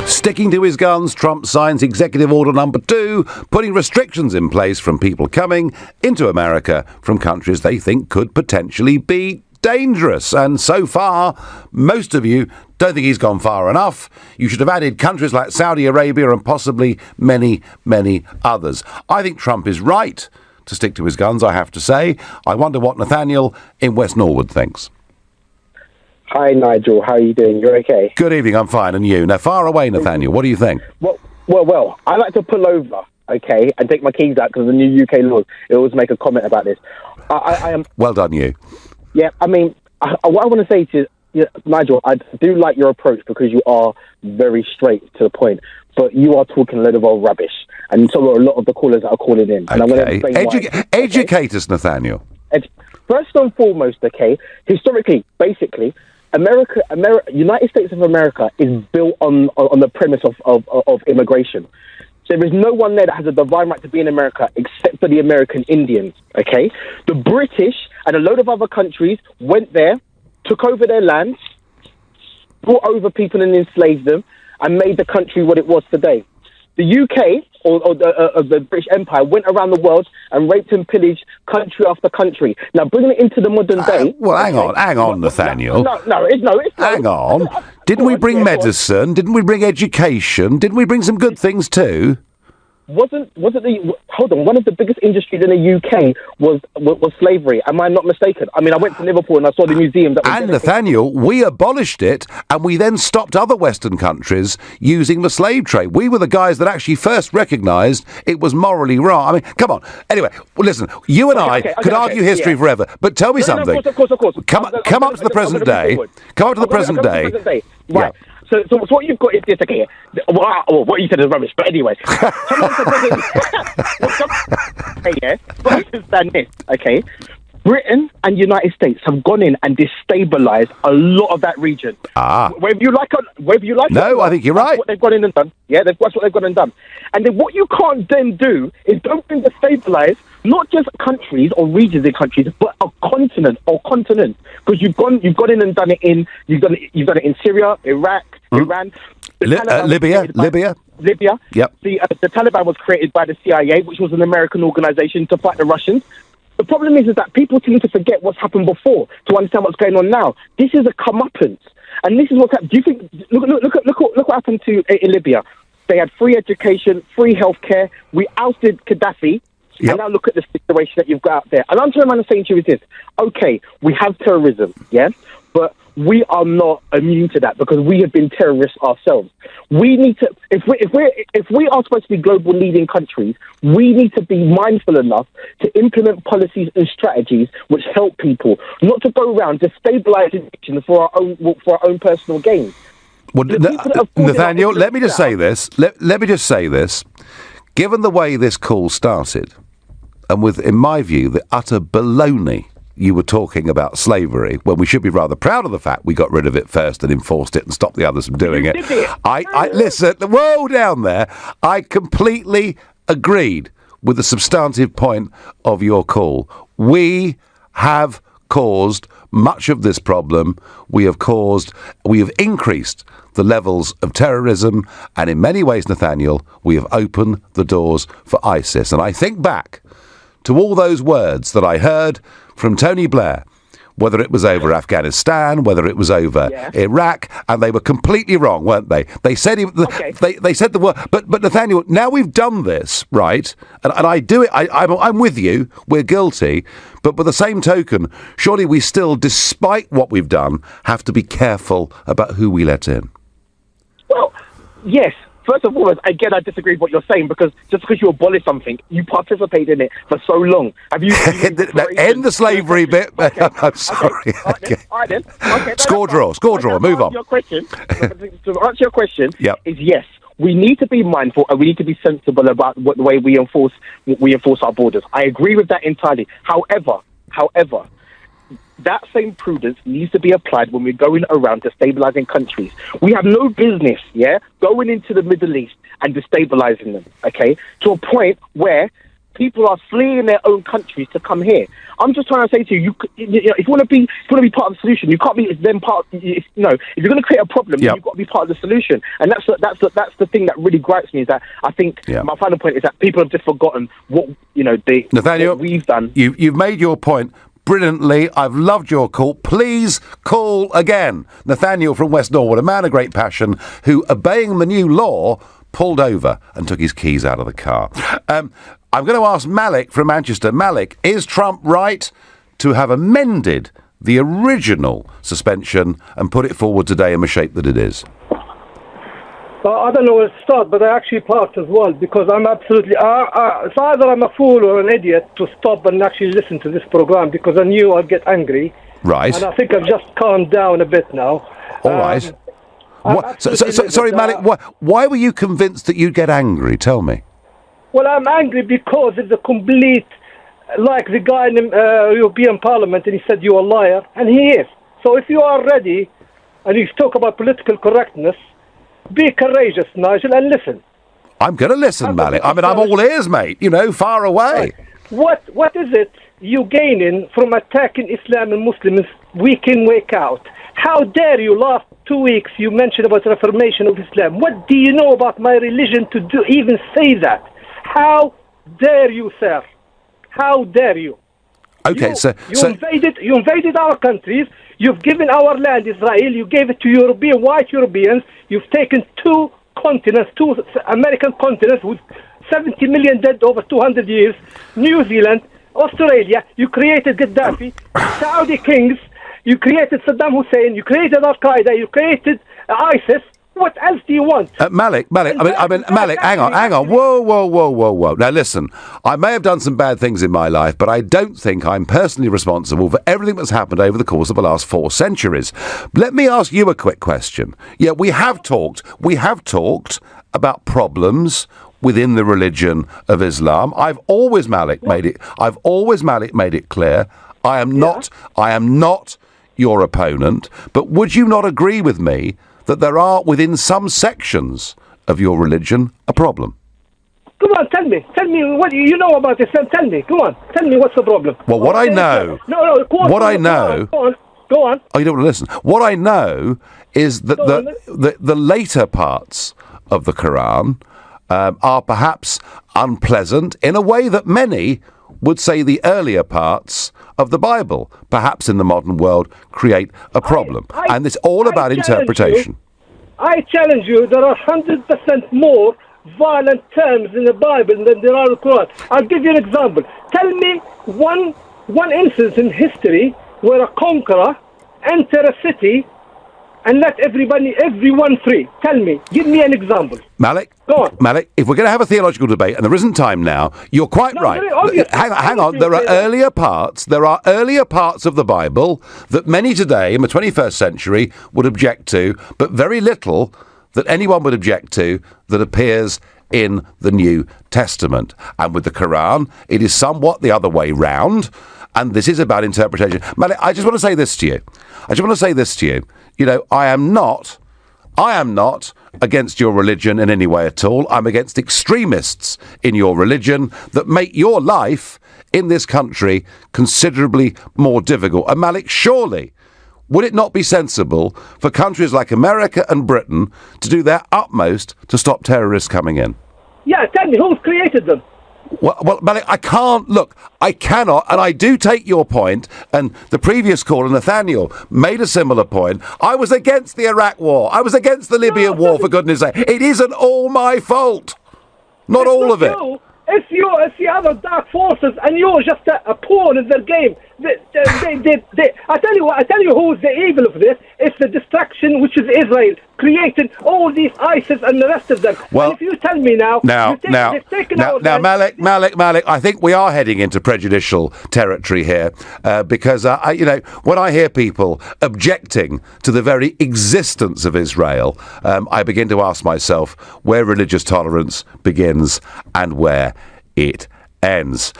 Sticking to his guns, Trump signs Executive Order number 2, putting restrictions in place from people coming into America from countries they think could potentially be dangerous. And so far, most of you don't think he's gone far enough. You should have added countries like Saudi Arabia and possibly many, many others. I think Trump is right to stick to his guns, I have to say. I wonder what Nathaniel in West Norwood thinks. Hi, Nigel. How are you doing? You're okay? Good evening. I'm fine. And you? Now, far away, Nathaniel. What do you think? Well. I like to pull over, okay, and take my keys out because of the new UK laws. It always make a comment about this. I am. Well done, you. Yeah, I mean, what I want to say to you, Nigel, I do like your approach because you are very straight to the point. But you are talking a lot of old rubbish, and so are a lot of the callers that are calling in. And I'm going to explain why. Educate us, Nathaniel. First and foremost, okay, historically, basically, United States of America is built on the premise of immigration. So there is no one there that has a divine right to be in America except for the American Indians, okay? The British and a load of other countries went there, took over their lands, brought over people and enslaved them, and made the country what it was today. The UK, or the British Empire, went around the world and raped and pillaged country after country. Now, bringing it into the modern day... hang on, Nathaniel. It's hang on. Didn't we bring medicine? Didn't we bring education? Didn't we bring some good things too? One of the biggest industries in the UK was slavery. Am I not mistaken? I mean, I went to Liverpool and I saw the museum that was... And Nathaniel, we abolished it and we then stopped other Western countries using the slave trade. We were the guys that actually first recognised it was morally wrong. I mean, come on. Anyway, listen, you and I could argue history forever, but tell me something. Of course. Come up to the present day. Come up to the present day. Right. Yeah. So what you've got is this, okay? Well, what you said is rubbish, but anyway. Understand this, okay? Britain and United States have gone in and destabilised a lot of that region. Whether you like it. No, I think you're right. That's what they've gone in and done. Yeah, that's what they've gone and done. And then what you can't then do is don't destabilise not just countries or regions in countries, but a continent or continents. Because you've gone in and done it in in Syria, Iraq, Iran, Libya. Yep. The Taliban was created by the CIA, which was an American organisation to fight the Russians. The problem is that people seem to forget what's happened before to understand what's going on now. This is a comeuppance, and this is what's happened. Do you think? Look what happened in Libya. They had free education, free healthcare. We ousted Gaddafi. Yep. And now look at the situation that you've got out there. And I'm saying to you is this: okay, we have terrorism, yeah, but we are not immune to that because we have been terrorists ourselves. We need to, if we are supposed to be global leading countries, we need to be mindful enough to implement policies and strategies which help people, not to go around destabilizing nations for our own personal gain. Well, Nathaniel, let me just say this. Let me just say this. Given the way this call started, and with, in my view, the utter baloney you were talking about slavery, when we should be rather proud of the fact we got rid of it first and enforced it and stopped the others from doing it. I listen, the world down there, I completely agreed with the substantive point of your call. We have caused much of this problem. We have increased the levels of terrorism, and in many ways, Nathaniel, we have opened the doors for ISIS. And I think back to all those words that I heard from Tony Blair, whether it was over Afghanistan, whether it was over Iraq, and they were completely wrong, weren't they? They said they said the word, but Nathaniel, now we've done this, right? And I do it. I'm with you. We're guilty, but by the same token, surely we still, despite what we've done, have to be careful about who we let in. Well, yes. First of all, again, I disagree with what you're saying because just because you abolish something, you participate in it for so long. Have you end the slavery bit? Okay. I'm sorry. Okay. All right then. Okay, score draw. Move on. To answer your question, is yes. We need to be mindful and we need to be sensible about the way we enforce our borders. I agree with that entirely. However, that same prudence needs to be applied when we're going around destabilizing countries. We have no business, going into the Middle East and destabilizing them, okay, to a point where people are fleeing their own countries to come here. I'm just trying to say to you, if you want to be part of the solution, you can't be then part. If you're going to create a problem, Yep. you've got to be part of the solution. And that's the thing that really gripes me, is that I think my final point is that people have just forgotten what Nathaniel, what we've done. You've made your point brilliantly. I've loved your call. Please call again. Nathaniel from West Norwood, a man of great passion who, obeying the new law, pulled over and took his keys out of the car. I'm going to ask Malik from Manchester. Malik, is Trump right to have amended the original suspension and put it forward today in the shape that it is? I don't know where to start, but I actually parked as well, because I'm absolutely... it's either I'm a fool or an idiot to stop and actually listen to this program, because I knew I'd get angry. Right. And I think I've just calmed down a bit now. All right. Sorry, Malik, why were you convinced that you'd get angry? Tell me. Well, I'm angry because it's a complete... Like the guy in the European Parliament, and he said, you're a liar, and he is. So if you are ready, and you talk about political correctness, be courageous, Nigel, and listen. I'm going to listen, Malik. I mean, I'm all ears, mate. Far away. Right. What is it you gaining from attacking Islam and Muslims week in, week out? How dare you, last 2 weeks, you mentioned about the reformation of Islam. What do you know about my religion to even say that? How dare you, sir? How dare you? Okay, You invaded our countries. You've given our land, Israel. You gave it to white Europeans. You've taken two American continents with 70 million dead over 200 years. New Zealand, Australia. You created Gaddafi, Saudi kings. You created Saddam Hussein. You created Al Qaeda. You created ISIS. What else do you want? Malik, Malik, hang on. Whoa. Now listen, I may have done some bad things in my life, but I don't think I'm personally responsible for everything that's happened over the course of the last 4 centuries. Let me ask you a quick question. Yeah, we have talked about problems within the religion of Islam. I've always, Malik, made it clear I am not your opponent, but would you not agree with me that there are, within some sections of your religion, a problem? Come on, tell me what you know about Islam. Tell me, come on, tell me what's the problem. Well, what I know... No, go on. Oh, you don't want to listen. What I know is that the later parts of the Quran are perhaps unpleasant in a way that many would say the earlier parts of the Bible, perhaps in the modern world, create a problem. And it's all about interpretation. I challenge you, there are 100% more violent terms in the Bible than there are in the Quran. I'll give you an example. Tell me one instance in history where a conqueror entered a city and let everyone free. Tell me. Give me an example. Malik, go on. Malik, if we're going to have a theological debate, and there isn't time now, you're quite right. Hang on. There are earlier parts of the Bible that many today in the 21st century would object to, but very little that anyone would object to that appears in the New Testament. And with the Quran, it is somewhat the other way round. And this is about interpretation. Malik, I just want to say this to you. I am not against your religion in any way at all. I'm against extremists in your religion that make your life in this country considerably more difficult. And Malik, surely, would it not be sensible for countries like America and Britain to do their utmost to stop terrorists coming in? Yeah, tell me, who's created them? Well, Malik, I cannot, and I do take your point, and the previous caller, Nathaniel, made a similar point. I was against the Iraq war. I was against the Libyan war, for goodness sake. It isn't all my fault. Not all of it. It's the other dark forces, and you're just a pawn in their game. I tell you who's the evil of this. It's the distraction, which is Israel, creating all these ISIS and the rest of them. Well, and if you tell me now, Malik, I think we are heading into prejudicial territory here, because when I hear people objecting to the very existence of Israel, I begin to ask myself where religious tolerance begins and where it ends.